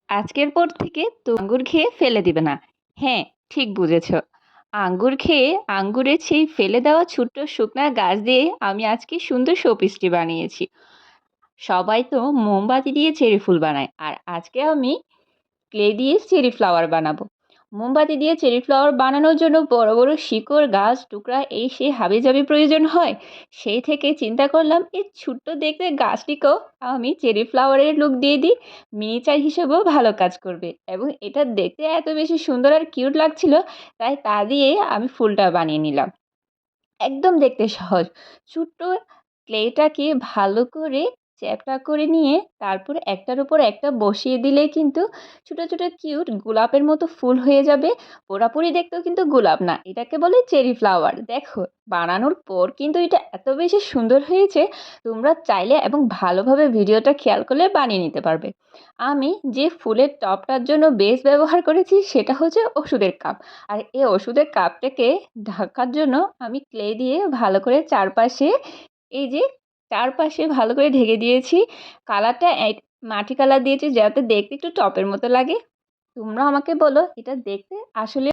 আজকের পর থেকে তো আঙ্গুর খেয়ে ফেলে দিবে না। হ্যাঁ, ঠিক বুঝেছ। আঙ্গুর খেয়ে আঙ্গুরের সেই ফেলে দেওয়া ছোট্ট শুকনা গাছ দিয়ে আমি আজকে সুন্দর শোপিসটি বানিয়েছি। সবাই তো মোমবাতি দিয়ে চেরি ফুল বানায়, আর আজকে আমি ক্লে দিয়ে চেরি ফ্লাওয়ার বানাবো। মোমবাতি দিয়ে চেরি ফ্লাওয়ার বানানোর জন্য বড় বড় শিকড়, গাছ, টুকরা এই সেই হাবিজাবি প্রয়োজন হয়। সেই থেকে চিন্তা করলাম এই ছোট্ট দেখতে গাছটিকেও আমি চেরি ফ্লাওয়ারের লুক দিয়ে দিই। মিনিচার হিসেবেও ভালো কাজ করবে এবং এটা দেখতে এত বেশি সুন্দর আর কিউট লাগছিল, তাই তা দিয়ে আমি ফুলটা বানিয়ে নিলাম। একদম দেখতে সহজ। ছোট্ট ক্লেটাকে ভালো করে চ্যাপ্টা করে নিয়ে তারপর একটার উপর একটা বসিয়ে দিলেই কিন্তু ছোট, ছোট কিউট গোলাপের মতো ফুল হয়ে যাবে। পুরাপুরি দেখতেও কিন্তু গোলাপ না, এটাকে বলে চেরি ফ্লাওয়ার। দেখো, বানানোর পর কিন্তু এটা এত বেশি সুন্দর হয়েছে, তোমরা চাইলে এবং ভালোভাবে ভিডিওটা খেয়াল করলে বানিয়ে নিতে পারবে। আমি যে ফুলের টবটার জন্য বেস ব্যবহার করেছি সেটা হচ্ছে ওষুধের কাপ। আর এই ওষুধের কাপটাকে ঢাকার জন্য আমি ক্লে দিয়ে ভালো করে চারপাশে, এই যে চারপাশে ভালো করে ঢেকে দিয়েছি। কালারটা এক মাটি কালার দিয়েছি যাতে দেখতে একটু টপের মতো লাগে। তোমরা আমাকে বলো এটা দেখতে আসলে